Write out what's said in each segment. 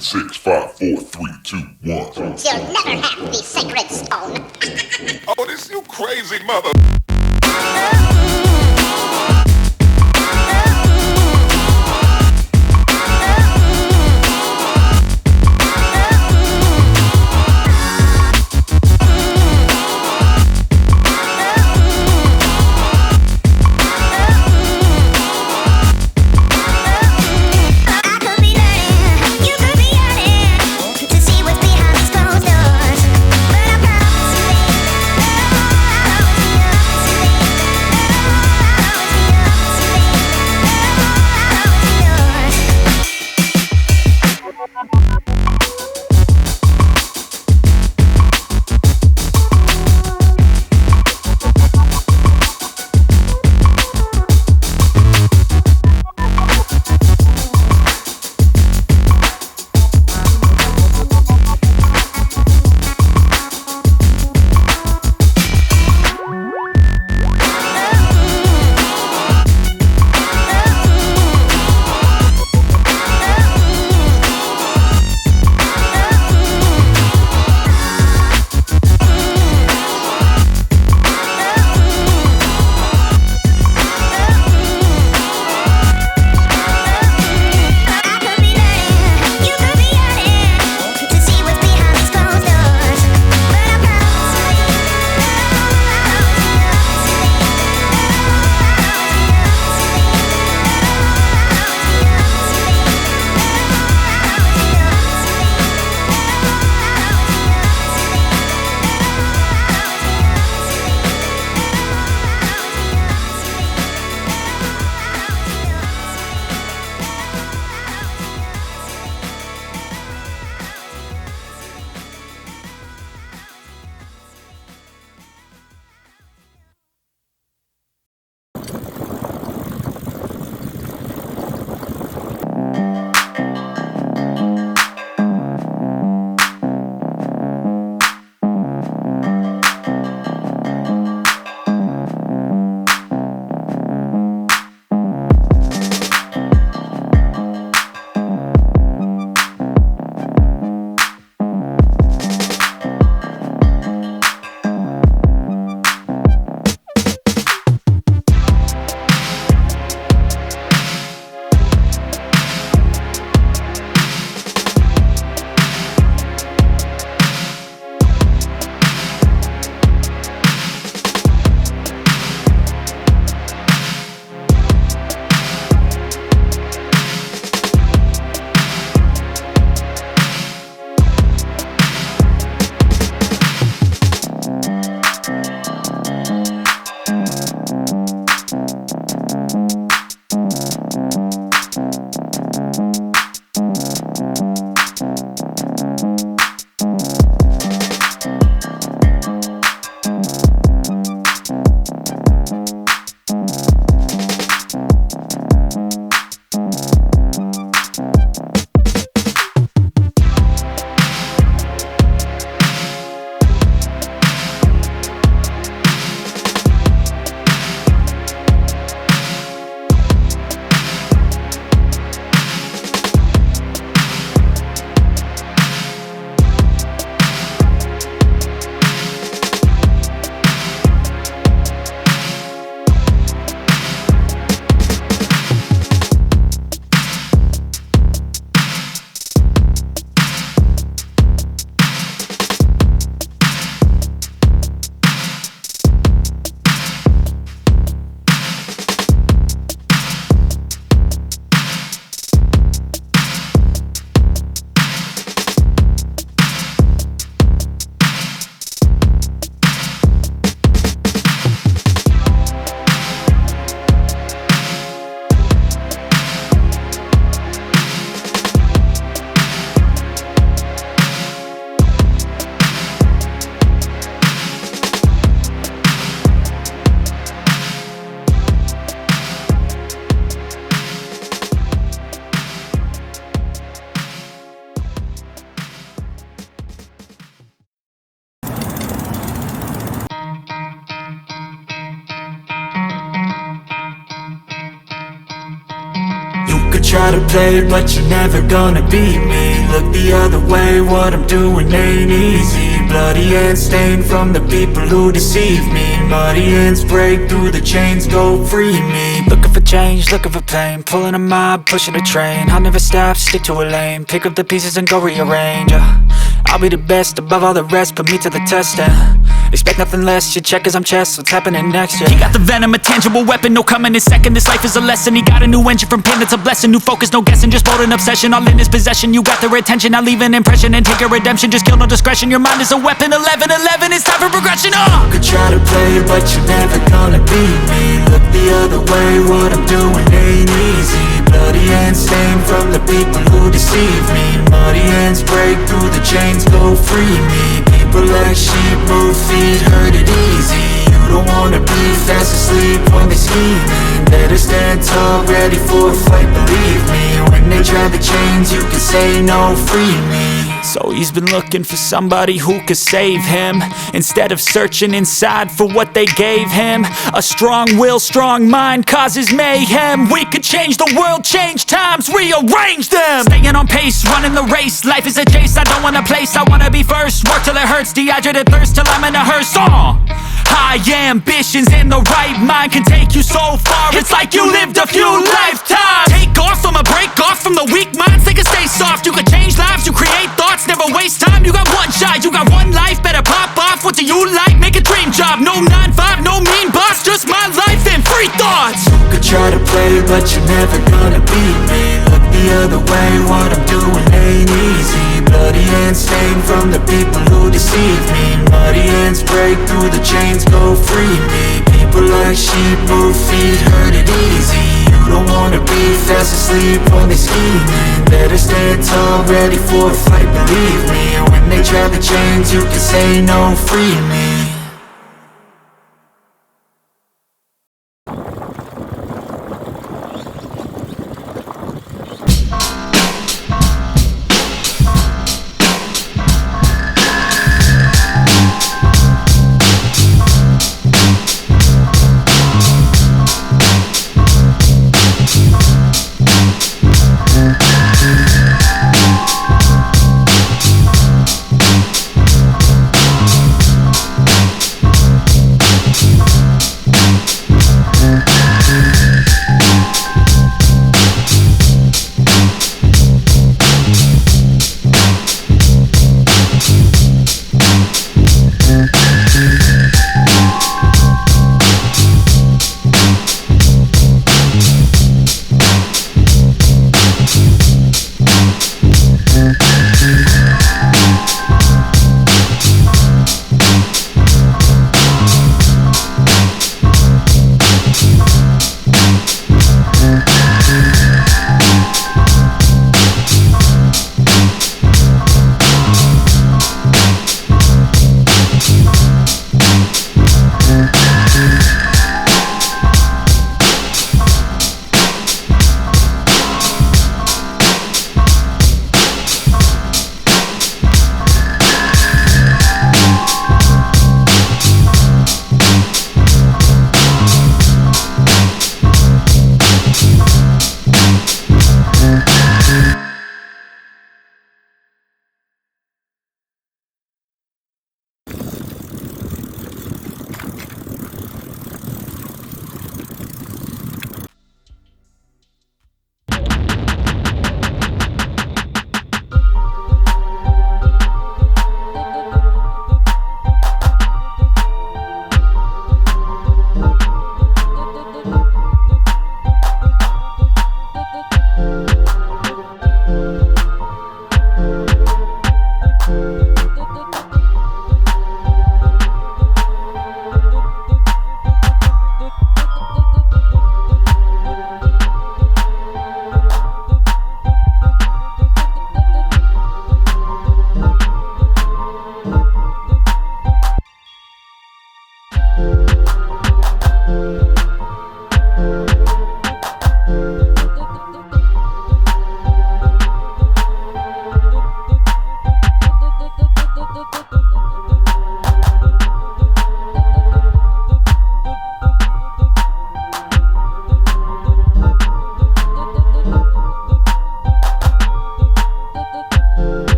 6, 5, 4, 3, 2, 1. You'll never have the sacred stone. Oh, this you crazy mother. Try to play, but you're never gonna beat me. Look the other way, what I'm doing ain't easy. Bloody hands stained from the people who deceive me. Muddy hands break through the chains, go free me. Looking for change, looking for pain, pulling a mob, pushing a train. I'll never stop, stick to a lane, pick up the pieces and go rearrange. I'll be the best above all the rest, put me to the test and expect nothing less, your check is I'm chess, what's happening next, yeah. He got the venom, a tangible weapon, no coming in second. This life is a lesson, he got a new engine from pain, it's a blessing. New focus, no guessing, just bold and obsession, all in his possession. You got their attention, I'll leave an impression and take your redemption. Just kill, no discretion, your mind is a weapon. 11-11, it's time for progression, You could try to play, but you're never gonna beat me. Look the other way, what I'm doing ain't easy. Bloody hands stained from the people who deceive me. Muddy hands break through the chains, go free me. People like sheep move feet, hurt it easy. You don't wanna be fast asleep when they scheming. Better stand tall, ready for a fight, believe me. When they try the chains, you can say no, free me. So he's been looking for somebody who could save him, instead of searching inside for what they gave him. A strong will, strong mind causes mayhem. We could change the world, change times, rearrange them. Staying on pace, running the race. Life is a chase, I don't want a place, I wanna be first. Work till it hurts, dehydrated thirst till I'm in a hearse. High ambitions in the right mind can take you so far. It's like you lived a few lifetimes. Take off, I'ma break off from the weak minds. They can stay soft, you can change lives, you create thoughts, never waste time. You got one shot, you got one life, better pop off. What do you like? Make a dream job. No 9-5, no mean boss, just my life and free thoughts. You could try to play, but you're never gonna beat me. Look the other way, what I'm doing ain't easy. Bloody hands stained from the people who deceive me. Muddy hands break through the chains, go free me. People like sheep move feet, hurt it easy. You don't wanna be fast asleep when they scheming. Better stand tall, ready for a fight, believe me. When they try the chains, you can say no, free me.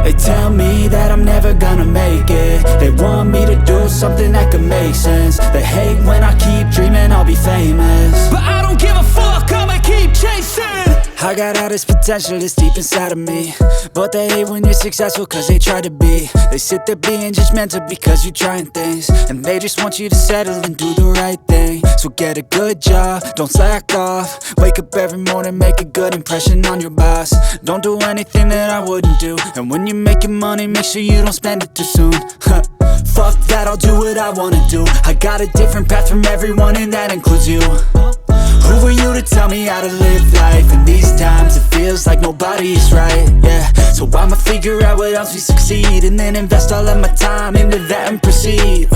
They tell me that I'm never gonna make it. They want me to do something that could make sense. They hate when I keep dreaming I'll be famous, but I don't give a fuck, I'ma keep chasing. I got all this potential that's deep inside of me, but they hate when you're successful cause they try to be. They sit there being judgmental because you're trying things, and they just want you to settle and do the right thing. So get a good job, don't slack off. Wake up every morning, make a good impression on your boss. Don't do anything that I wouldn't do, and when you're making money, make sure you don't spend it too soon. Fuck that, I'll do what I wanna do. I got a different path from everyone, and that includes you. Who are you to tell me how to live life? In these times it feels like nobody is right, yeah. So I'ma figure out what else we succeed, and then invest all of my time into that and proceed.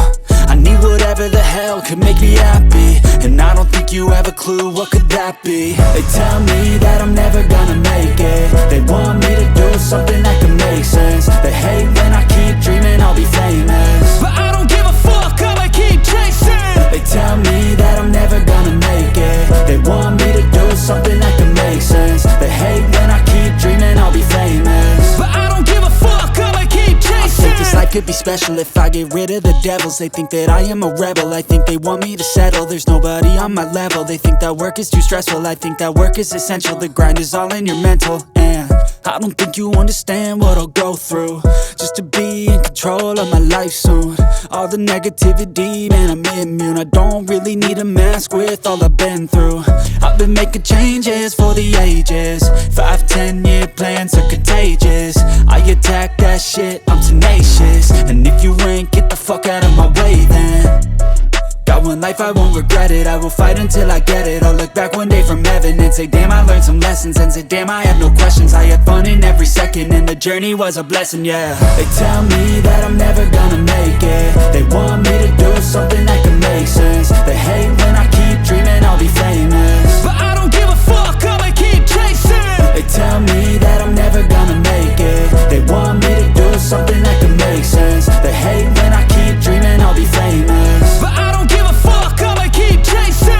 I need whatever the hell could make me happy, and I don't think you have a clue what could that be. They tell me that I'm never gonna make it. They want me to do something that could make sense. They hate when I keep dreaming I'll be famous, but I don't give a fuck, I'ma keep chasing. They tell me that I'm never gonna make it. They want me to do something that can make sense. They hate when I keep dreaming I'll be famous, but I don't give a fuck, I'ma keep chasing. I think this life could be special if I get rid of the devils. They think that I am a rebel, I think they want me to settle. There's nobody on my level. They think that work is too stressful, I think that work is essential. The grind is all in your mental, and I don't think you understand what I'll go through just to be in control of my life soon. All the negativity, man, I'm immune. I don't really need a mask with all I've been through. I've been making changes for the ages. 5-10 year plans are contagious. I attack that shit, I'm tenacious. And if you ain't, get the fuck out of my way then. Got one life, I won't regret it. I will fight until I get it. I'll look back one day from heaven and say, damn, I learned some lessons. And say, damn, I had no questions. I had fun in every second, and the journey was a blessing, yeah. They tell me that I'm never gonna make it. They want me to do something that can make sense. They hate when I keep dreaming I'll be famous, but I don't give a fuck, I'ma keep chasing. They tell me that I'm never gonna make it. They want me to do something that can make sense. They hate when I keep dreaming I'll be famous, but I don't give a fuck, I'ma keep chasing.